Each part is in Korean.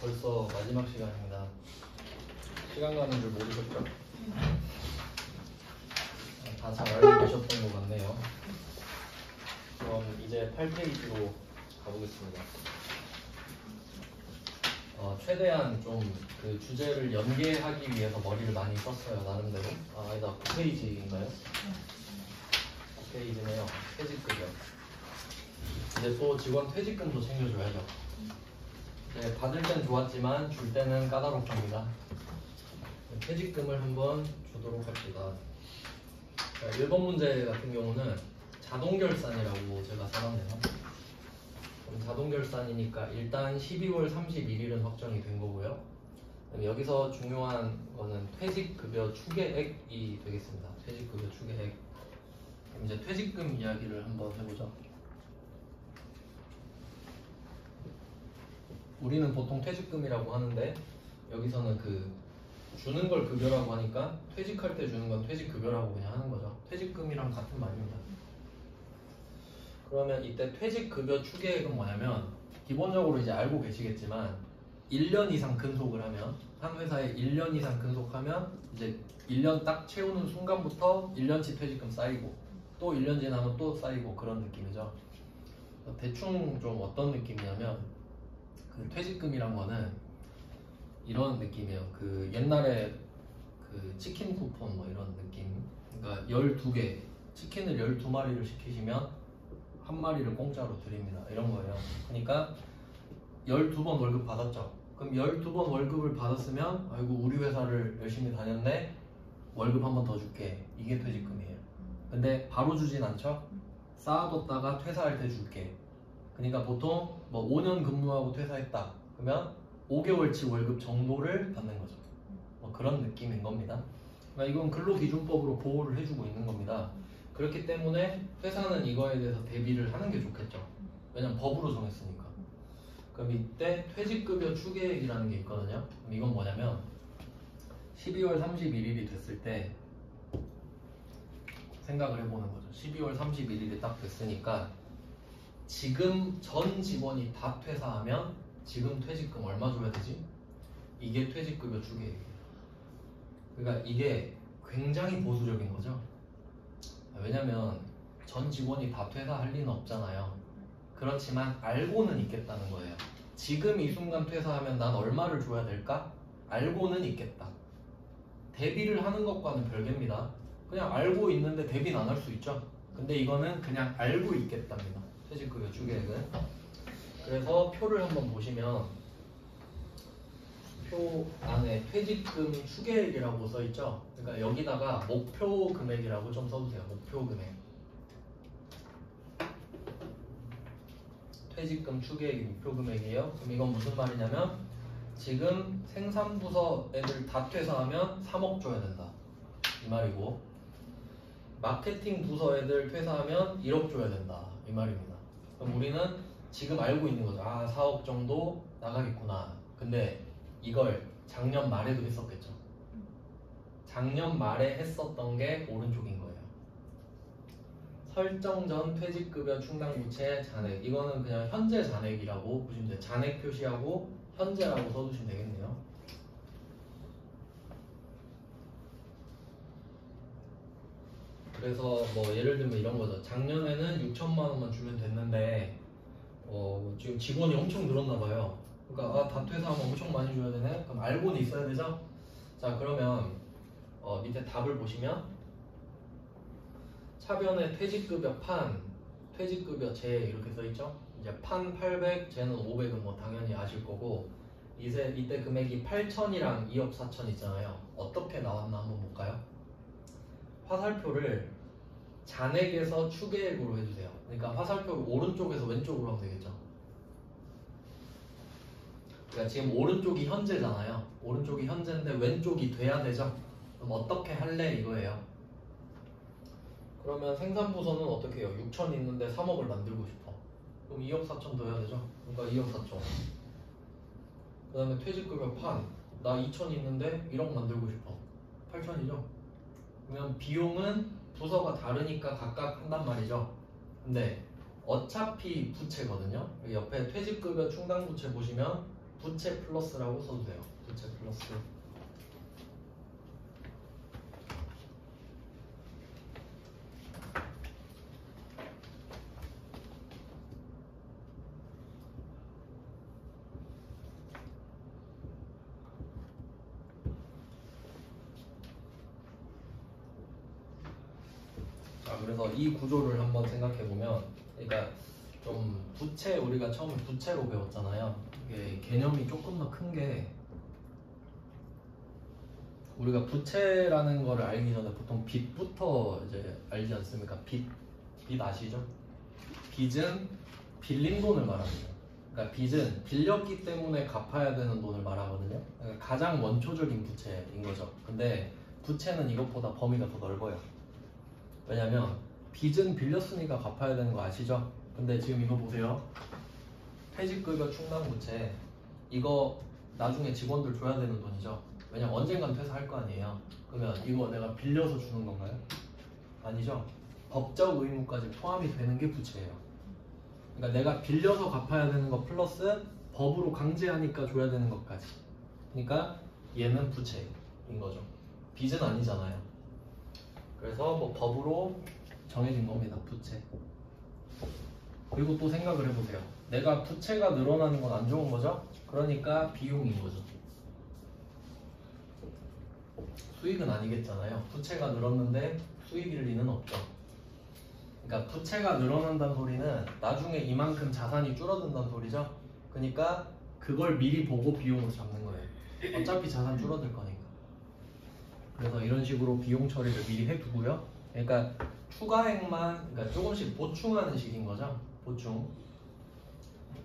벌써 마지막 시간입니다. 시간 가는 줄 모르셨죠? 다 잘 알고 계셨던 것 같네요. 그럼 이제 8페이지로 가보겠습니다. 최대한 좀 그 주제를 연계하기 위해서 머리를 많이 썼어요, 나름대로. 아니다, 9페이지인가요? 9페이지네요. 퇴직급여. 이제 또 직원 퇴직금도 챙겨줘야죠. 네, 받을 땐 좋았지만 줄 때는 까다롭답니다. 퇴직금을 한번 주도록 합시다. 자, 1번 문제 같은 경우는 자동결산이라고 제가 써놨네요. 그럼 자동결산이니까 일단 12월 31일은 확정이 된 거고요. 여기서 중요한 거는 퇴직급여 추계액이 되겠습니다. 퇴직급여 추계액. 그럼 이제 퇴직금 이야기를 한번 해보죠. 우리는 보통 퇴직금이라고 하는데 여기서는 그 주는 걸 급여라고 하니까 퇴직할 때 주는 건 퇴직급여라고 그냥 하는 거죠. 퇴직금이랑 같은 말입니다. 그러면 이때 퇴직급여 추계액은 뭐냐면 기본적으로 이제 알고 계시겠지만 1년 이상 근속을 하면 한 회사에 1년 이상 근속하면 이제 1년 딱 채우는 순간부터 1년치 퇴직금 쌓이고 또 1년 지나면 또 쌓이고 그런 느낌이죠. 대충 좀 어떤 느낌이냐면 그 퇴직금이란 거는 이런 느낌이에요. 그 옛날에 그 치킨 쿠폰 뭐 이런 느낌. 그러니까 12개 치킨을 12마리를 시키시면 한 마리를 공짜로 드립니다. 이런 거예요. 그러니까 12번 월급 받았죠. 그럼 12번 월급을 받았으면 아이고 우리 회사를 열심히 다녔네. 월급 한 번 더 줄게. 이게 퇴직금이에요. 근데 바로 주진 않죠. 쌓아뒀다가 퇴사할 때 줄게. 그러니까 보통 뭐 5년 근무하고 퇴사했다. 그러면 5개월치 월급 정도를 받는 거죠. 뭐 그런 느낌인 겁니다. 그러니까 이건 근로기준법으로 보호를 해주고 있는 겁니다. 그렇기 때문에 회사는 이거에 대해서 대비를 하는 게 좋겠죠. 왜냐면 법으로 정했으니까. 그럼 이때 퇴직급여 추계액이라는 게 있거든요. 그럼 이건 뭐냐면 12월 31일이 됐을 때 생각을 해보는 거죠. 12월 31일이 딱 됐으니까 지금 전 직원이 다 퇴사하면 지금 퇴직금 얼마 줘야 되지? 이게 퇴직급여 추계액이에요. 그러니까 이게 굉장히 보수적인 거죠. 왜냐면 전 직원이 다 퇴사할 리는 없잖아요. 그렇지만 알고는 있겠다는 거예요. 지금 이 순간 퇴사하면 난 얼마를 줘야 될까? 알고는 있겠다. 대비를 하는 것과는 별개입니다. 그냥 알고 있는데 대비는 안 할 수 있죠. 근데 이거는 그냥 알고 있겠답니다. 퇴직급여 추계액은. 그래서 표를 한번 보시면 표 안에 퇴직금 추계액이라고 써있죠. 그러니까 여기다가 목표 금액이라고 좀 써주세요. 목표 금액. 퇴직금 추계액이 목표 금액이에요. 그럼 이건 무슨 말이냐면 지금 생산부서 애들 다 퇴사하면 3억 줘야 된다. 이 말이고 마케팅 부서 애들 퇴사하면 1억 줘야 된다. 이 말입니다. 그럼 우리는 지금 알고 있는 거죠. 4억 정도 나가겠구나. 근데 이걸 작년 말에도 했었겠죠. 작년 말에 했었던 게 오른쪽인 거예요. 설정 전 퇴직급여 충당부채 잔액. 이거는 그냥 현재 잔액이라고 보시면 돼요. 잔액 표시하고 현재라고 써주시면 되겠네요. 그래서 뭐 예를 들면 이런 거죠. 작년에는 6천만 원만 주면 됐는데 지금 직원이 엄청 늘었나 봐요. 그러니까 다 퇴사하면 엄청 많이 줘야 되네. 그럼 알고는 있어야 되죠. 자 그러면 밑에 답을 보시면 차변에 퇴직급여 판, 퇴직급여 재 이렇게 써있죠. 이제 판 800, 재는 500은 뭐 당연히 아실 거고 이때 금액이 8천이랑 2억 4천 있잖아요. 어떻게 나왔나 한번 볼까요? 화살표를 잔액에서 추계액으로 해주세요. 그러니까 화살표를 오른쪽에서 왼쪽으로 하면 되겠죠. 그러니까 지금 오른쪽이 현재잖아요. 오른쪽이 현재인데 왼쪽이 돼야 되죠. 그럼 어떻게 할래 이거예요. 그러면 생산부서는 어떻게 해요? 6천 있는데 3억을 만들고 싶어. 그럼 2억 4천 더 해야 되죠? 그러니까 2억 4천. 그 다음에 퇴직급여 판. 나 2천 있는데 1억 만들고 싶어. 8천이죠? 그러면 비용은 부서가 다르니까 각각 한단 말이죠. 근데 어차피 부채거든요. 옆에 퇴직급여 충당부채 보시면 부채 플러스라고 써도 돼요. 부채 플러스. 자, 그래서 이 구조를 한번 생각해 보면, 그러니까 좀 부채, 우리가 처음에 부채로 배웠잖아요. 이게 개념이 조금 더 큰 게, 우리가 부채라는 거를 알기 전에 보통 빚부터 이제 알지 않습니까? 빚 아시죠? 빚은 빌린 돈을 말합니다. 그러니까 빚은 빌렸기 때문에 갚아야 되는 돈을 말하거든요. 그러니까 가장 원초적인 부채인 거죠. 근데 부채는 이것보다 범위가 더 넓어요. 왜냐면 빚은 빌렸으니까 갚아야 되는 거 아시죠? 근데 지금 이거 보세요. 퇴직급여 충당부채, 이거 나중에 직원들 줘야 되는 돈이죠. 왜냐면 언젠간 퇴사할 거 아니에요. 그러면 이거 내가 빌려서 주는 건가요? 아니죠. 법적 의무까지 포함이 되는 게 부채예요. 그러니까 내가 빌려서 갚아야 되는 거 플러스 법으로 강제하니까 줘야 되는 것까지. 그러니까 얘는 부채인 거죠. 빚은 아니잖아요. 그래서 뭐 법으로 정해진 겁니다. 부채. 그리고 또 생각을 해보세요. 내가 부채가 늘어나는 건 안 좋은 거죠? 그러니까 비용인 거죠. 수익은 아니겠잖아요. 부채가 늘었는데 수익일 리는 없죠. 그러니까 부채가 늘어난다는 소리는 나중에 이만큼 자산이 줄어든다는 소리죠. 그러니까 그걸 미리 보고 비용으로 잡는 거예요. 어차피 자산 줄어들 거니까. 그래서 이런 식으로 비용 처리를 미리 해두고요. 그러니까 추가액만, 그러니까 조금씩 보충하는 식인 거죠. 보충.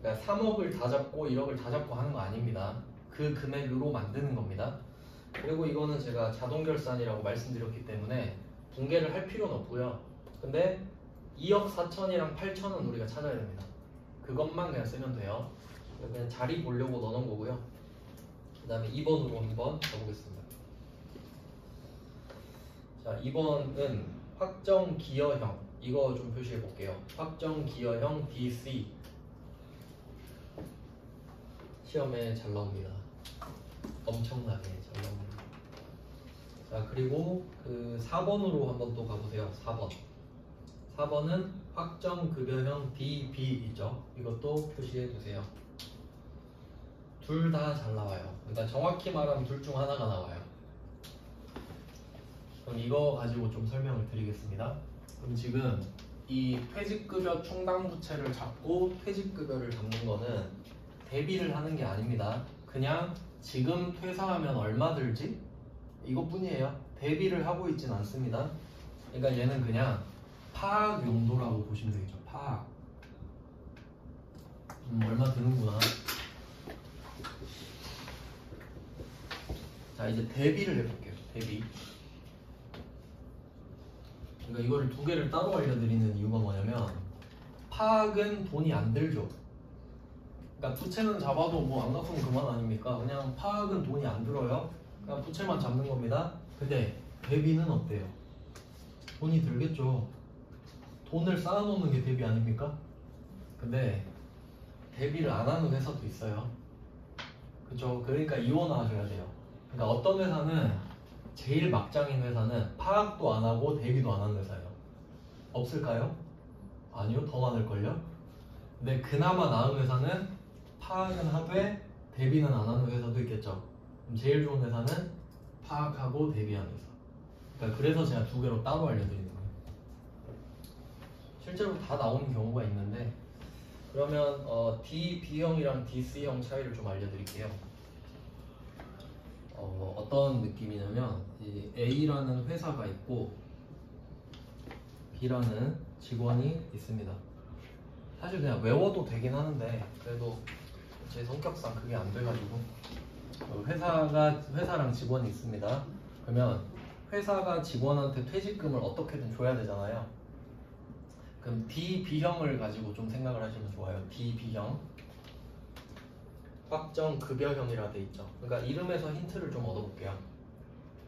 그러니까 3억을 다 잡고 1억을 다 잡고 하는 거 아닙니다. 그 금액으로 만드는 겁니다. 그리고 이거는 제가 자동결산이라고 말씀드렸기 때문에 분개를 할 필요는 없고요. 근데 2억 4천이랑 8천은 우리가 찾아야 됩니다. 그것만 그냥 쓰면 돼요. 그냥 자리 보려고 넣어놓은 거고요. 그 다음에 2번으로 한번 가보겠습니다. 자, 2번은 확정기여형. 이거 좀 표시해 볼게요. 확정기여형 DC. 시험에 잘 나옵니다. 엄청나게 잘 나옵니다. 자, 그리고 그 4번으로 한번 또 가보세요. 4번. 4번은 확정급여형 DB 있죠. 이것도 표시해 두세요. 둘 다 잘 나와요. 그러니까 정확히 말하면 둘 중 하나가 나와요. 그럼 이거 가지고 좀 설명을 드리겠습니다. 그럼 지금 이 퇴직급여 충당부채를 잡고 퇴직급여를 잡는 거는 대비를 하는 게 아닙니다. 그냥 지금 퇴사하면 얼마 들지? 이것뿐이에요. 대비를 하고 있진 않습니다. 그러니까 얘는 그냥 파악 용도라고 보시면 되겠죠. 파악. 얼마 드는구나. 자, 이제 대비를 해볼게요. 대비. 그러니까 이거를 두 개를 따로 알려드리는 이유가 뭐냐면, 파악은 돈이 안 들죠. 그러니까 부채는 잡아도 뭐 안 갚으면 그만 아닙니까? 그냥 파악은 돈이 안 들어요. 그냥 부채만 잡는 겁니다. 근데 대비는 어때요? 돈이 들겠죠. 돈을 쌓아놓는 게 대비 아닙니까? 근데 대비를 안 하는 회사도 있어요. 그쵸? 그러니까 이원화하셔야 돼요. 그러니까 어떤 회사는, 제일 막장인 회사는 파악도 안 하고 대비도 안 하는 회사예요. 없을까요? 아니요, 더 많을걸요? 근데 그나마 나은 회사는 파악은 하되 대비는 안 하는 회사도 있겠죠. 그럼 제일 좋은 회사는 파악하고 대비하는 회사. 그러니까 그래서 제가 두 개로 따로 알려드리는 거예요. 실제로 다 나오는 경우가 있는데, 그러면 DB형이랑 DC형 차이를 좀 알려드릴게요. 어떤 느낌이냐면, 이 A라는 회사가 있고 B라는 직원이 있습니다. 사실 그냥 외워도 되긴 하는데 그래도 제 성격상 그게 안 돼가지고, 회사랑 직원이 있습니다. 그러면 회사가 직원한테 퇴직금을 어떻게든 줘야 되잖아요. 그럼 DB형을 가지고 좀 생각을 하시면 좋아요. DB형. 확정급여형이라 돼 있죠. 그러니까 이름에서 힌트를 좀 얻어볼게요.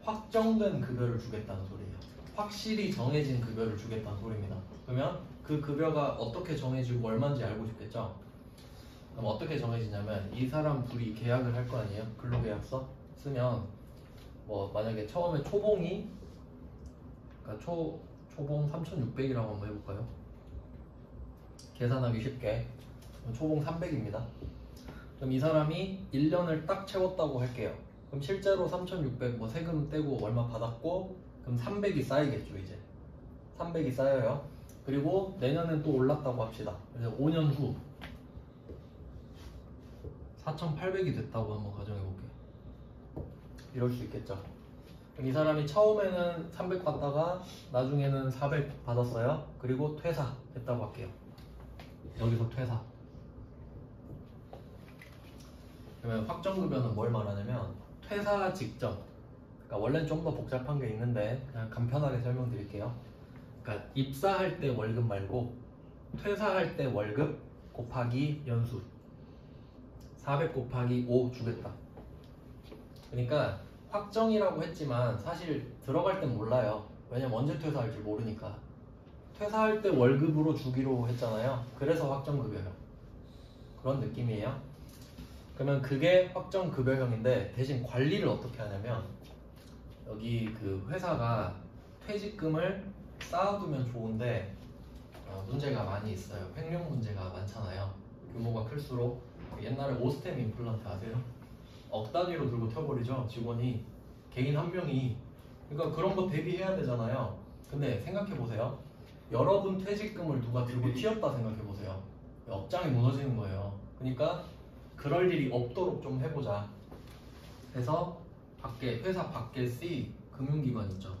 확정된 급여를 주겠다는 소리예요. 확실히 정해진 급여를 주겠다는 소리입니다. 그러면 그 급여가 어떻게 정해지고 얼마인지 알고 싶겠죠? 그럼 어떻게 정해지냐면 이 사람 둘이 계약을 할 거 아니에요? 근로계약서 쓰면 뭐 만약에 처음에 초봉이 그러니까 초봉 3,600이라고 한번 해볼까요? 계산하기 쉽게 초봉 300입니다. 그럼 이 사람이 1년을 딱 채웠다고 할게요. 그럼 실제로 3,600 뭐 세금 떼고 얼마 받았고 그럼 300이 쌓이겠죠 이제. 300이 쌓여요. 그리고 내년엔 또 올랐다고 합시다. 그래서 5년 후 4,800이 됐다고 한번 가정해 볼게요. 이럴 수 있겠죠. 그럼 이 사람이 처음에는 300 받다가 나중에는 400 받았어요. 그리고 퇴사 했다고 할게요. 여기서 퇴사. 그러면 확정급여는 뭘 말하냐면 퇴사 직전. 그러니까 원래는 좀 더 복잡한 게 있는데 그냥 간편하게 설명드릴게요. 그러니까 입사할 때 월급 말고 퇴사할 때 월급 곱하기 연수 400 곱하기 5 주겠다. 그러니까 확정이라고 했지만 사실 들어갈 땐 몰라요. 왜냐면 언제 퇴사할지 모르니까. 퇴사할 때 월급으로 주기로 했잖아요. 그래서 확정급여형 그런 느낌이에요. 그러면 그게 확정급여형인데 대신 관리를 어떻게 하냐면 여기 그 회사가 퇴직금을 쌓아두면 좋은데 문제가 많이 있어요. 횡령 문제가 많잖아요. 규모가 클수록 옛날에 오스템 임플란트 아세요? 억 단위로 들고 튀어버리죠 직원이. 개인 한 명이. 그러니까 그런 거 대비해야 되잖아요. 근데 생각해보세요. 여러분 퇴직금을 누가 들고 튀었다 생각해보세요. 업장이 무너지는 거예요. 그러니까 그럴 일이 없도록 좀 해보자. 그래서 회사 밖에 C 금융기관 있죠.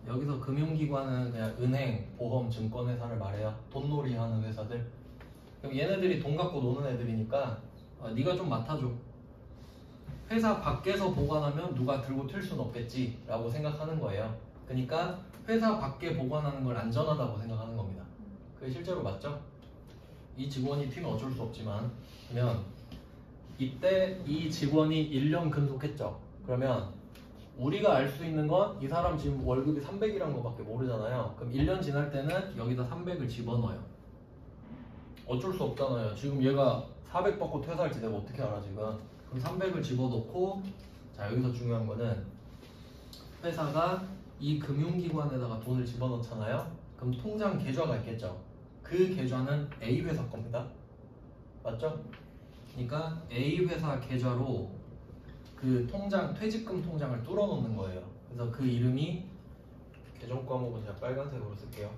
여기서 금융기관은 그냥 은행, 보험, 증권회사를 말해요. 돈놀이 하는 회사들. 그럼 얘네들이 돈 갖고 노는 애들이니까 네가 좀 맡아줘. 회사 밖에서 보관하면 누가 들고 튈 수는 없겠지 라고 생각하는 거예요. 그러니까 회사 밖에 보관하는 걸 안전하다고 생각하는 겁니다. 그게 실제로 맞죠? 이 직원이 튀면 어쩔 수 없지만 그러면 이때 이 직원이 1년 근속했죠. 그러면 우리가 알 수 있는 건 이 사람 지금 월급이 300이란 거밖에 모르잖아요. 그럼 1년 지날 때는 여기다 300을 집어넣어요. 어쩔 수 없잖아요. 지금 얘가 400 받고 퇴사할지 내가 어떻게 알아 지금. 그럼 300을 집어넣고 자 여기서 중요한 거는 회사가 이 금융기관에다가 돈을 집어넣잖아요. 그럼 통장 계좌가 있겠죠. 그 계좌는 A 회사 겁니다. 맞죠? 그러니까 A 회사 계좌로 그 통장, 퇴직금 통장을 뚫어 놓는 거예요. 그래서 그 이름이 계정 과목은 제가 빨간색으로 쓸게요.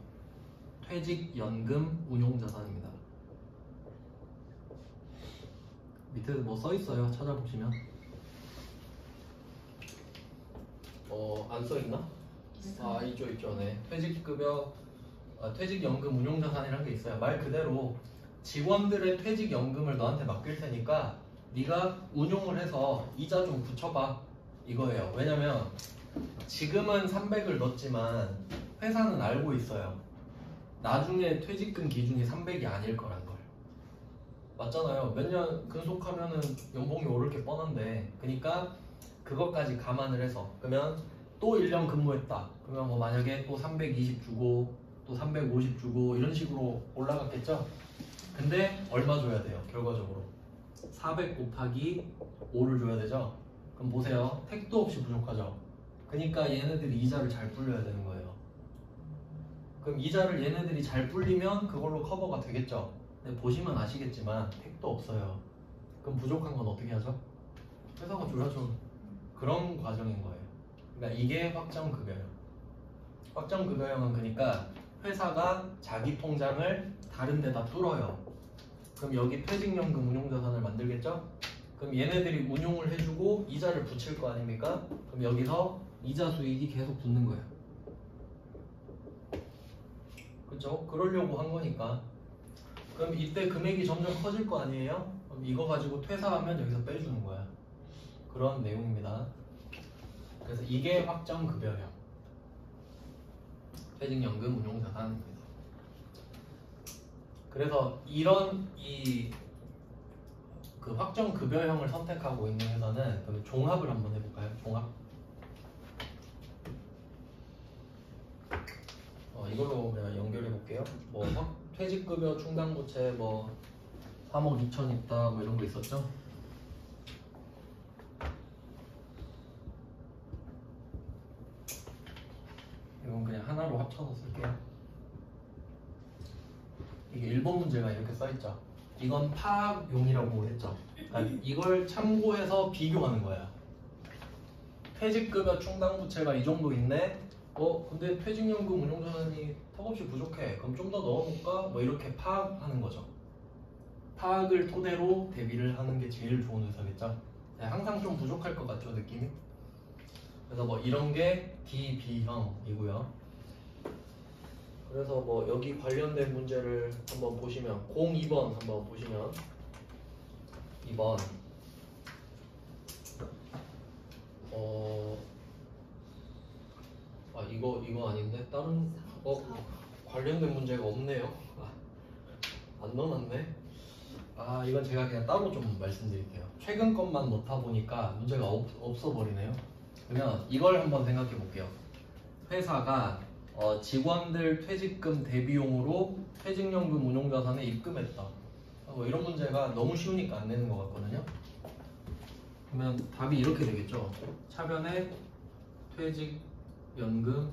퇴직연금 운용자산입니다. 밑에 뭐 써 있어요. 찾아보시면. 안 써 있나? 아, 있죠. 네. 퇴직연금 운용자산이라는 게 있어요. 말 그대로 직원들의 퇴직연금을 너한테 맡길 테니까 네가 운용을 해서 이자 좀 붙여봐 이거예요. 왜냐면 지금은 300을 넣었지만 회사는 알고 있어요. 나중에 퇴직금 기준이 300이 아닐 거란 걸. 맞잖아요. 몇 년 근속하면은 연봉이 오를 게 뻔한데. 그러니까 그것까지 감안을 해서 그러면 또 1년 근무했다. 그러면 뭐 만약에 또 320 주고 또 350 주고 이런 식으로 올라갔겠죠? 근데 얼마 줘야 돼요? 결과적으로 400 곱하기 5를 줘야 되죠? 그럼 보세요. 택도 없이 부족하죠? 그러니까 얘네들이 이자를 잘 불려야 되는 거예요. 그럼 이자를 얘네들이 잘 불리면 그걸로 커버가 되겠죠? 근데 보시면 아시겠지만 택도 없어요. 그럼 부족한 건 어떻게 하죠? 회사가 줘야죠. 그런 과정인 거예요. 그러니까 이게 확정급여형. 확정급여형은 그러니까 회사가 자기 통장을 다른 데다 뚫어요. 그럼 여기 퇴직연금 운용자산을 만들겠죠? 그럼 얘네들이 운용을 해주고 이자를 붙일 거 아닙니까? 그럼 여기서 이자 수익이 계속 붙는 거예요. 그쵸? 그러려고 한 거니까. 그럼 이때 금액이 점점 커질 거 아니에요? 그럼 이거 가지고 퇴사하면 여기서 빼주는 거야. 그런 내용입니다. 그래서 이게 확정급여형. 퇴직연금 운용자산입니다. 그래서 이런 그 확정급여형을 선택하고 있는 회사는 그럼 종합을 한번 해볼까요? 종합. 이걸로 그냥 연결해 볼게요. 뭐 퇴직급여 충당부채 뭐 3억 2천 있다 뭐 이런 거 있었죠? 이건 그냥 하나로 합쳐서 쓸게요. 이게 1번 문제가 이렇게 써있죠. 이건 파악용이라고 했죠. 그러니까 이걸 참고해서 비교하는 거야. 퇴직급여 충당부채가 이 정도 있네. 근데 퇴직연금 운용자산이 턱없이 부족해. 그럼 좀 더 넣어볼까? 뭐 이렇게 파악하는 거죠. 파악을 토대로 대비를 하는 게 제일 좋은 회사겠죠. 네, 항상 좀 부족할 것 같죠, 느낌이? 그래서 뭐 이런 게 DB형이고요. 그래서 뭐 여기 관련된 문제를 한번 보시면 02번 한번 보시면 2번 이거 아닌데 다른 관련된 문제가 없네요. 안 넣어놨네. 이건 제가 그냥 따로 좀 말씀드릴게요. 최근 것만 넣다 보니까 문제가 없어 버리네요. 그러면 이걸 한번 생각해 볼게요. 회사가 직원들 퇴직금 대비용으로 퇴직연금 운용자산에 입금했다. 뭐 이런 문제가 너무 쉬우니까 안 내는 것 같거든요. 그러면 답이 이렇게 되겠죠. 차변에 퇴직연금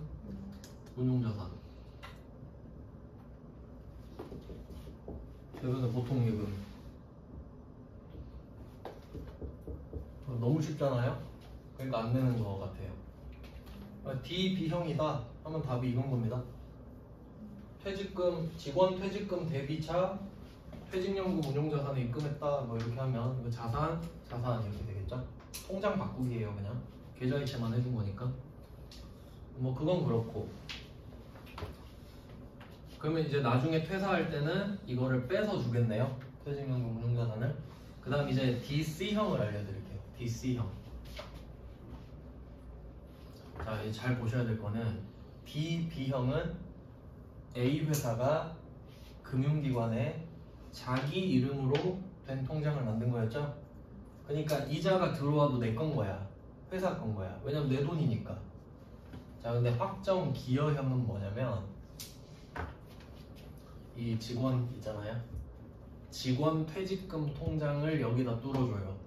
운용자산, 차변에 보통예금. 너무 쉽잖아요. 그러니까 안 내는 것 같아요. DB형이다 하면 답이 이건 겁니다. 퇴직금, 직원 퇴직금 대비차 퇴직연금 운용자산에 입금했다 뭐 이렇게 하면 이거 자산 이렇게 되겠죠. 통장 바꾸기예요. 그냥 계좌이체만 해준 거니까. 뭐 그건 그렇고, 그러면 이제 나중에 퇴사할 때는 이거를 빼서 주겠네요. 퇴직연금 운용자산을. 그 다음 이제 DC형을 알려드릴게요. DC형. 자, 이제 잘 보셔야 될 거는 DB형은 A 회사가 금융기관에 자기 이름으로 된 통장을 만든 거였죠. 그러니까 이자가 들어와도 내 건 거야. 회사 건 거야. 왜냐면 내 돈이니까. 자, 근데 확정 기여형은 뭐냐면 이 직원 있잖아요. 직원 퇴직금 통장을 여기다 뚫어줘요.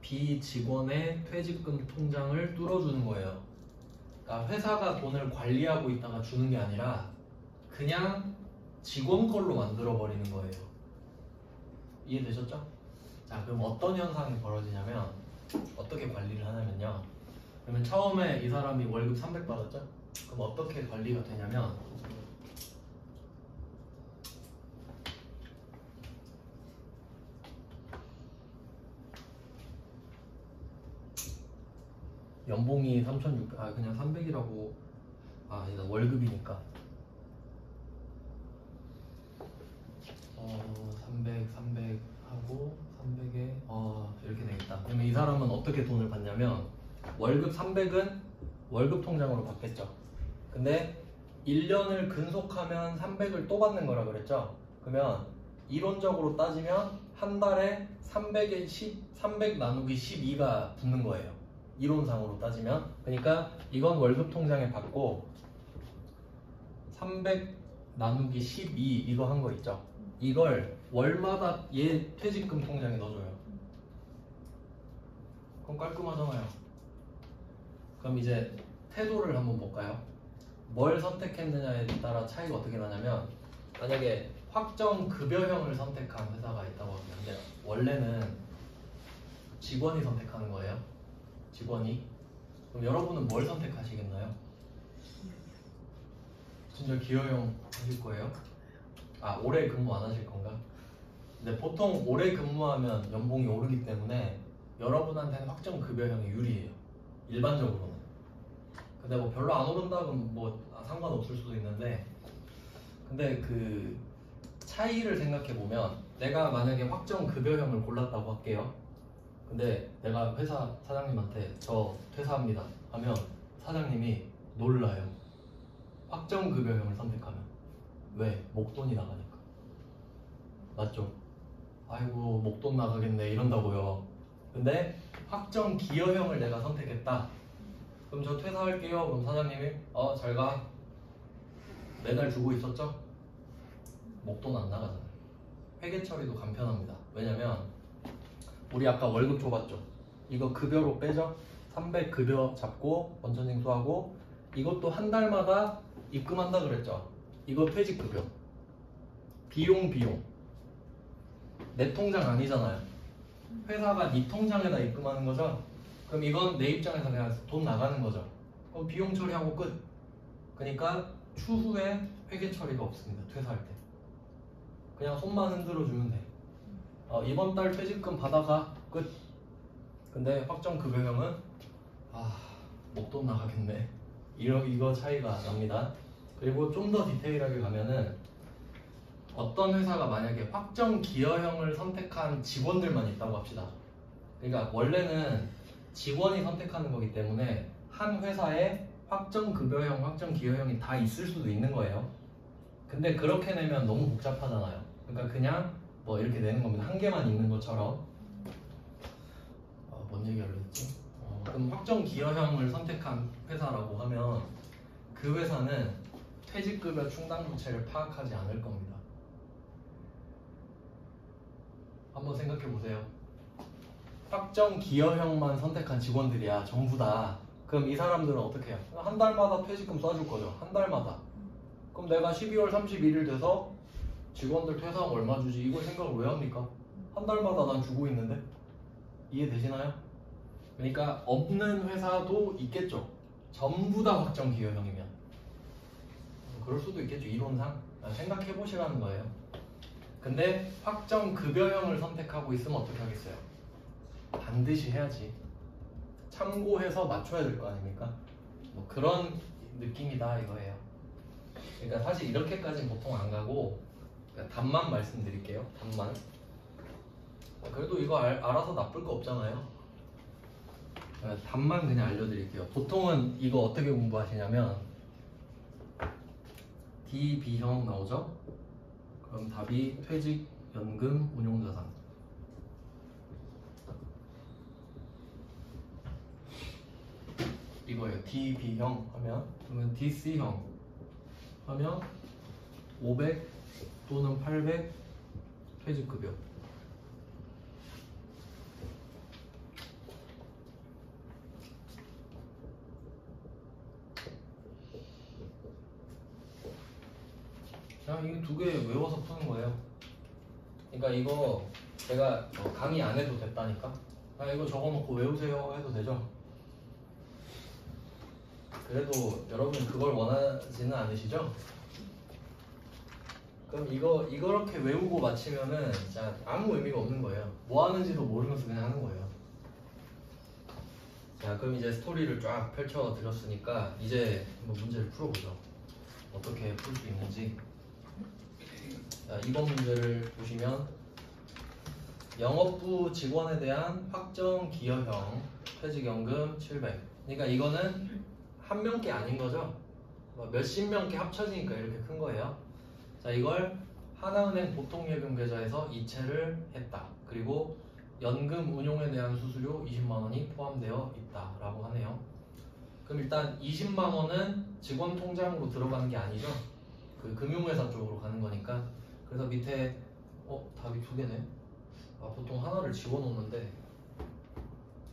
비직원의 퇴직금 통장을 뚫어주는 거예요. 그러니까 회사가 돈을 관리하고 있다가 주는 게 아니라 그냥 직원 걸로 만들어 버리는 거예요. 이해되셨죠? 자, 그럼 어떤 현상이 벌어지냐면 어떻게 관리를 하냐면요. 그러면 처음에 이 사람이 월급 300 받았죠? 그럼 어떻게 관리가 되냐면 연봉이 3,600, 그냥 300이라고. 아니다, 월급이니까 300 하고 300에 이렇게 되겠다. 그러면 이 사람은 어떻게 돈을 받냐면 월급 300은 월급 통장으로 받겠죠. 근데 1년을 근속하면 300을 또 받는 거라 그랬죠. 그러면 이론적으로 따지면 한 달에 300 나누기 12가 붙는 거예요. 이론상으로 따지면. 그러니까 이건 월급 통장에 받고 300 나누기 12 이거 한 거 있죠. 이걸 월마다 얘 퇴직금 통장에 넣어줘요. 그럼 깔끔하잖아요. 그럼 이제 태도를 한번 볼까요? 뭘 선택했느냐에 따라 차이가 어떻게 나냐면, 만약에 확정 급여형을 선택한 회사가 있다고 하면, 근데 원래는 직원이 선택하는 거예요. 직원이. 그럼 여러분은 뭘 선택하시겠나요? 진짜 기여형 하실 거예요? 오래 근무 안 하실 건가? 근데 보통 오래 근무하면 연봉이 오르기 때문에 여러분한테는 확정 급여형이 유리해요. 일반적으로는. 근데 뭐 별로 안 오른다 그러면 뭐 상관없을 수도 있는데, 근데 그 차이를 생각해 보면, 내가 만약에 확정 급여형을 골랐다고 할게요. 근데 내가 회사 사장님한테 저 퇴사합니다 하면 사장님이 놀라요. 확정 급여형을 선택하면. 왜? 목돈이 나가니까. 맞죠? 아이고 목돈 나가겠네 이런다고요. 근데 확정 기여형을 내가 선택했다. 그럼 저 퇴사할게요. 그럼 사장님이 잘 가. 매달 주고 있었죠? 목돈 안 나가잖아요. 회계 처리도 간편합니다. 왜냐면 우리 아까 월급 줘봤죠? 이거 급여로 빼죠? 300 급여 잡고 원천징수하고 이것도 한 달마다 입금한다 그랬죠? 이거 퇴직급여. 비용 내 통장 아니잖아요. 회사가 네 통장에다 입금하는 거죠? 그럼 이건 내 입장에서 그냥 돈 나가는 거죠. 그럼 비용 처리하고 끝. 그러니까 추후에 회계 처리가 없습니다. 퇴사할 때. 그냥 손만 흔들어 주면 돼. 이번 달 퇴직금 받아가 끝. 근데 확정 급여형은 목돈 나가겠네. 이거 차이가 납니다. 그리고 좀 더 디테일하게 가면은 어떤 회사가 만약에 확정 기여형을 선택한 직원들만 있다고 합시다. 그러니까 원래는 직원이 선택하는 거기 때문에 한 회사에 확정 급여형, 확정 기여형이 다 있을 수도 있는 거예요. 근데 그렇게 내면 너무 복잡하잖아요. 그러니까 그냥 뭐 이렇게 내는 겁니다. 한 개만 있는 것처럼. 뭔 얘기하려 했지? 그럼 확정 기여형을 선택한 회사라고 하면 그 회사는 퇴직급여 충당 부채를 파악하지 않을 겁니다. 한번 생각해 보세요. 확정 기여형만 선택한 직원들이야, 전부 다. 그럼 이 사람들은 어떻게 해요? 한 달마다 퇴직금 쏴줄 거죠. 한 달마다. 그럼 내가 12월 31일 돼서 직원들 퇴사하면 얼마 주지? 이걸 생각을 왜 합니까? 한 달마다 난 주고 있는데? 이해되시나요? 그러니까 없는 회사도 있겠죠. 전부 다 확정 기여형이면. 그럴 수도 있겠죠. 이론상. 생각해 보시라는 거예요. 근데 확정 급여형을 선택하고 있으면 어떻게 하겠어요? 반드시 해야지. 참고해서 맞춰야 될 거 아닙니까? 뭐 그런 느낌이다 이거예요. 그러니까 사실 이렇게까지는 보통 안 가고 그러니까 답만 말씀드릴게요. 답만. 그래도 이거 알아서 나쁠 거 없잖아요. 답만 그냥 알려드릴게요. 보통은 이거 어떻게 공부하시냐면 D, B형 나오죠? 그럼 답이 퇴직, 연금, 운용자산. 이거예요. D, B형 하면 그러면 DC형 하면 500 또는 800 퇴직급여. 그냥 이거 두 개 외워서 푸는 거예요. 그러니까 이거 제가 강의 안 해도 됐다니까. 이거 적어놓고 외우세요 해도 되죠. 그래도 여러분 그걸 원하지는 않으시죠? 그럼 이렇게 외우고 마치면은 진짜 아무 의미가 없는 거예요. 뭐 하는지도 모르면서 그냥 하는 거예요. 자, 그럼 이제 스토리를 쫙 펼쳐 드렸으니까 이제 한번 문제를 풀어보죠. 어떻게 풀 수 있는지. 자, 이번 문제를 보시면 영업부 직원에 대한 확정 기여형 퇴직연금 700. 그러니까 이거는 한 명께 아닌 거죠. 몇십 명께 합쳐지니까 이렇게 큰 거예요. 자, 이걸 하나은행 보통예금 계좌에서 이체를 했다. 그리고 연금 운용에 대한 수수료 20만 원이 포함되어 있다라고 하네요. 그럼 일단 20만 원은 직원 통장으로 들어가는 게 아니죠. 그 금융회사 쪽으로 가는 거니까. 그래서 밑에 답이 두 개네. 보통 하나를 집어넣는데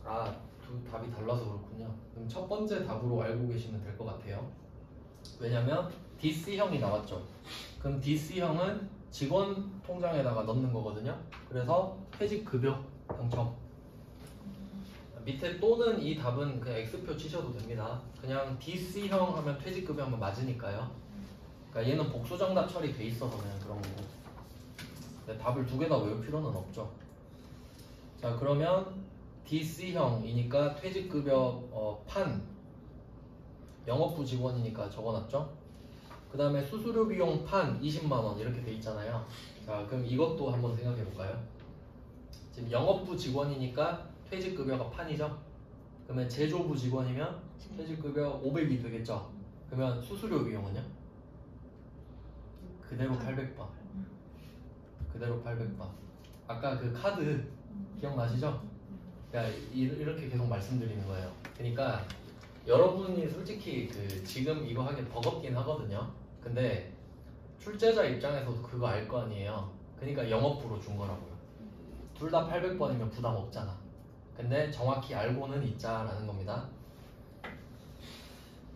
답이 달라서 그렇군요. 그럼 첫 번째 답으로 알고 계시면 될 것 같아요. 왜냐면 DC형이 나왔죠. 그럼 DC형은 직원 통장에다가 넣는 거거든요. 그래서 퇴직급여 당첨. 밑에 또는 이 답은 그냥 X표 치셔도 됩니다. 그냥 DC형 하면 퇴직급여 하면 맞으니까요. 그러니까 얘는 복수정답 처리돼 있어서 그냥 그런 거고. 근데 답을 두 개 다 외울 필요는 없죠. 자, 그러면 DC형이니까 퇴직급여 판 영업부 직원이니까 적어놨죠. 그 다음에 수수료 비용 판 20만원 이렇게 돼 있잖아요. 자, 그럼 이것도 한번 생각해 볼까요? 지금 영업부 직원이니까 퇴직급여가 판이죠. 그러면 제조부 직원이면 퇴직급여 500이 되겠죠. 그러면 수수료 비용은요? 그대로 800바. 그대로 800바. 아까 그 카드 기억나시죠? 그러니까 이렇게 계속 말씀드리는 거예요. 그러니까 여러분이 솔직히 지금 이거 하기 버겁긴 하거든요. 근데 출제자 입장에서도 그거 알 거 아니에요. 그러니까 영업부로 준 거라고요. 둘 다 800번이면 부담 없잖아. 근데 정확히 알고는 있자라는 겁니다.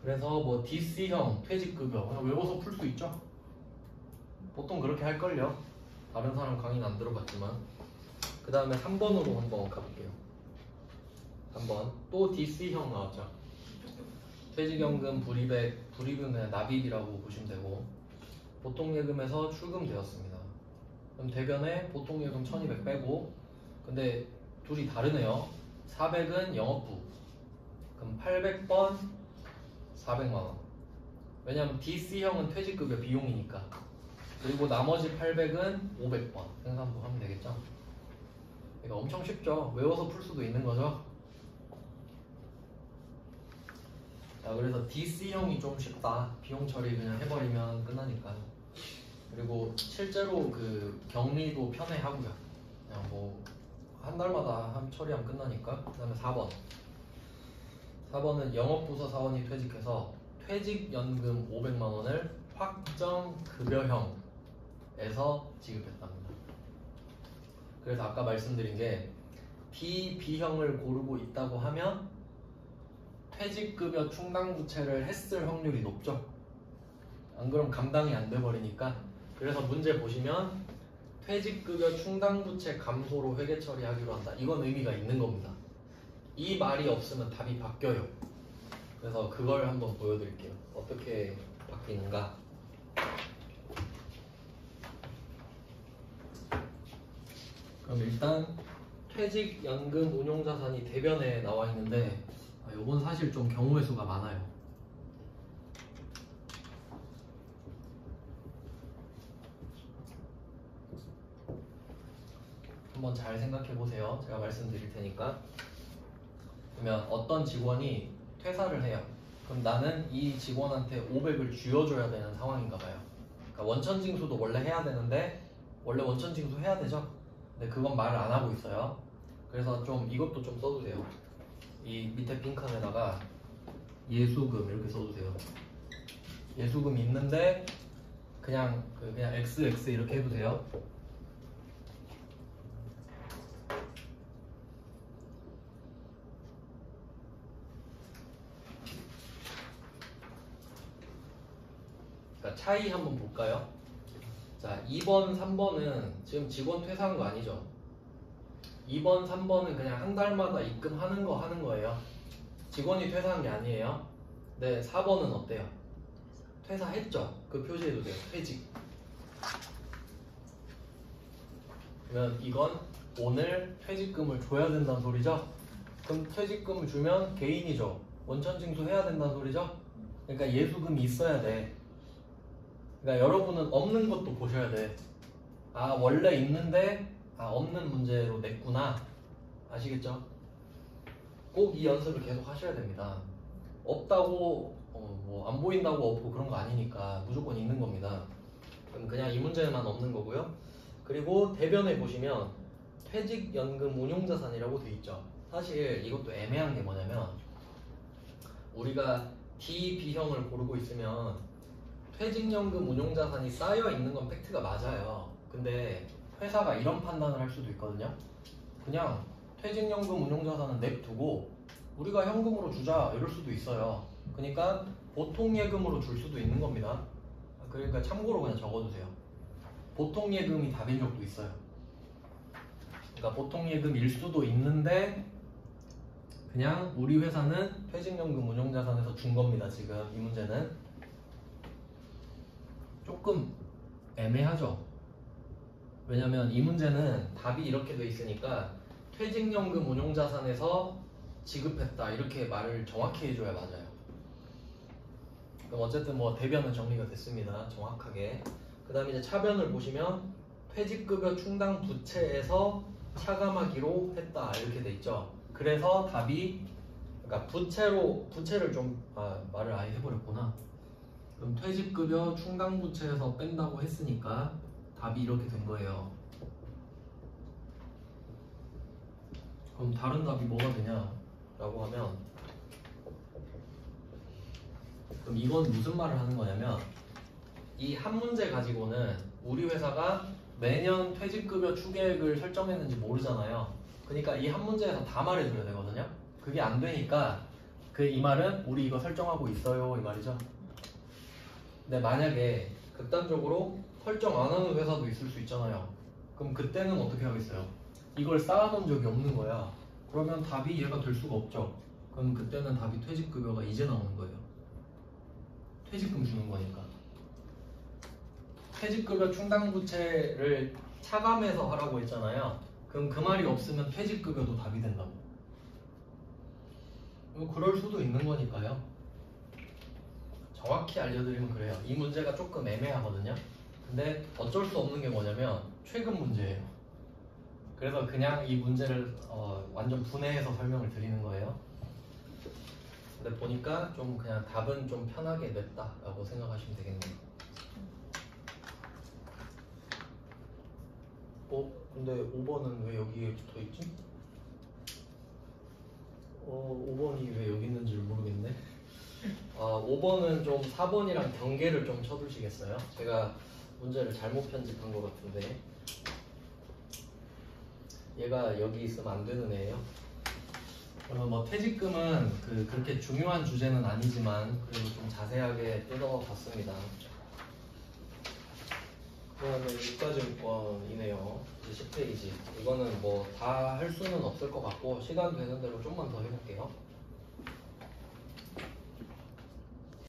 그래서 뭐 DC형 퇴직급여 그냥 외워서 풀 수 있죠. 보통 그렇게 할걸요. 다른 사람 강의는 안 들어봤지만. 그 다음에 3번으로 한번 가볼게요. 3번 또 DC형 나왔죠. 퇴직연금 불입은 그냥 납입이라고 보시면 되고, 보통예금에서 출금되었습니다. 그럼 대변에 보통예금 1200 빼고, 근데 둘이 다르네요. 400은 영업부, 그럼 800번 400만원. 왜냐면 DC형은 퇴직급여 비용이니까. 그리고 나머지 800은 500번 생산부 하면 되겠죠. 이거 엄청 쉽죠. 외워서 풀 수도 있는 거죠. 자, 그래서 DC형이 좀 쉽다. 비용 처리 그냥 해버리면 끝나니까. 그리고 실제로 그 격리도 편해하고요. 그냥 뭐 한 달마다 처리하면 끝나니까. 그 다음에 4번. 4번은 영업부서 사원이 퇴직해서 퇴직연금 500만원을 확정급여형에서 지급했답니다. 그래서 아까 말씀드린 게 D, B형을 고르고 있다고 하면 퇴직급여 충당부채를 했을 확률이 높죠. 안 그럼 감당이 안 돼버리니까. 그래서 문제 보시면 퇴직급여 충당부채 감소로 회계 처리하기로 한다. 이건 의미가 있는 겁니다. 이 말이 없으면 답이 바뀌어요. 그래서 그걸 한번 보여드릴게요. 어떻게 바뀌는가. 그럼 일단 퇴직연금 운용자산이 대변에 나와 있는데, 요건 사실 좀 경우의 수가 많아요. 한번 잘 생각해 보세요. 제가 말씀드릴 테니까. 그러면 어떤 직원이 퇴사를 해요. 그럼 나는 이 직원한테 500을 쥐어줘야 되는 상황인가 봐요. 그러니까 원천징수도 원래 해야 되는데, 원래 원천징수 해야 되죠. 근데 그건 말을 안 하고 있어요. 그래서 좀 이것도 좀 써두세요. 이 밑에 빈칸에다가 예수금 이렇게 써주세요. 예수금 있는데 그냥 XX 이렇게 해도 돼요. 자, 차이 한번 볼까요? 자, 2번, 3번은 지금 직원 퇴사한 거 아니죠? 2번, 3번은 그냥 한 달마다 입금하는 거 하는 거예요. 직원이 퇴사한 게 아니에요. 네, 4번은 어때요? 퇴사했죠? 그 표시해도 돼요. 퇴직. 그러면 이건 오늘 퇴직금을 줘야 된다는 소리죠? 그럼 퇴직금을 주면 개인이죠. 원천징수 해야 된다는 소리죠? 그러니까 예수금이 있어야 돼. 그러니까 여러분은 없는 것도 보셔야 돼. 아, 원래 있는데 없는 문제로 냈구나. 아시겠죠? 꼭 이 연습을 계속 하셔야 됩니다. 없다고 뭐 안 보인다고 없고 그런 거 아니니까 무조건 있는 겁니다. 그럼 그냥 이 문제만 없는 거고요. 그리고 대변에 보시면 퇴직연금 운용자산이라고 돼 있죠. 사실 이것도 애매한 게 뭐냐면, 우리가 D, B형을 고르고 있으면 퇴직연금 운용자산이 쌓여 있는 건 팩트가 맞아요. 근데 회사가 이런 판단을 할 수도 있거든요. 그냥 퇴직연금 운용자산은 냅두고 우리가 현금으로 주자 이럴 수도 있어요. 그러니까 보통예금으로 줄 수도 있는 겁니다. 그러니까 참고로 그냥 적어두세요. 보통예금이 답인 적도 있어요. 그러니까 보통예금일 수도 있는데 그냥 우리 회사는 퇴직연금 운용자산에서 준 겁니다. 지금 이 문제는 조금 애매하죠. 왜냐면 이 문제는 답이 이렇게 돼 있으니까 퇴직연금 운용자산에서 지급했다 이렇게 말을 정확히 해줘야 맞아요. 그럼 어쨌든 뭐 대변은 정리가 됐습니다. 정확하게. 그 다음에 이제 차변을 보시면 퇴직급여 충당 부채에서 차감하기로 했다 이렇게 돼 있죠. 그래서 답이, 그러니까 부채를 좀 말을 아예 해버렸구나. 그럼 퇴직급여 충당 부채에서 뺀다고 했으니까 답이 이렇게 된 거예요. 그럼 다른 답이 뭐가 되냐라고 하면, 그럼 이건 무슨 말을 하는 거냐면 이 한 문제 가지고는 우리 회사가 매년 퇴직급여 추계획을 설정했는지 모르잖아요. 그러니까 이 한 문제에서 다 말해줘야 되거든요. 그게 안 되니까 이 말은 우리 이거 설정하고 있어요 이 말이죠. 근데 만약에 극단적으로 설정 안 하는 회사도 있을 수 있잖아요. 그럼 그때는 어떻게 하겠어요? 이걸 쌓아놓은 적이 없는 거야. 그러면 답이 얘가 될 수가 없죠. 그럼 그때는 답이 퇴직급여가 이제 나오는 거예요. 퇴직금 주는 거니까. 퇴직급여 충당부채를 차감해서 하라고 했잖아요. 그럼 그 말이 없으면 퇴직급여도 답이 된다고. 그럴 수도 있는 거니까요. 정확히 알려드리면 그래요. 이 문제가 조금 애매하거든요. 근데 어쩔 수 없는 게 뭐냐면 최근 문제예요. 그래서 그냥 이 문제를 완전 분해해서 설명을 드리는 거예요. 근데 보니까 좀 그냥 답은 좀 편하게 냈다라고 생각하시면 되겠네요. 근데 5번은 왜 여기에 붙어 있지? 5번이 왜 여기 있는지 모르겠네. 5번은 좀 4번이랑 경계를 좀 쳐두시겠어요? 제가 문제를 잘못 편집한 것 같은데 얘가 여기 있으면 안 되는 애예요. 뭐 퇴직금은 그렇게 중요한 주제는 아니지만 그래도 좀 자세하게 뜯어봤습니다. 그러면 유가증권이네요. 10페이지. 이거는 뭐 다 할 수는 없을 것 같고 시간 되는 대로 좀만 더 해볼게요.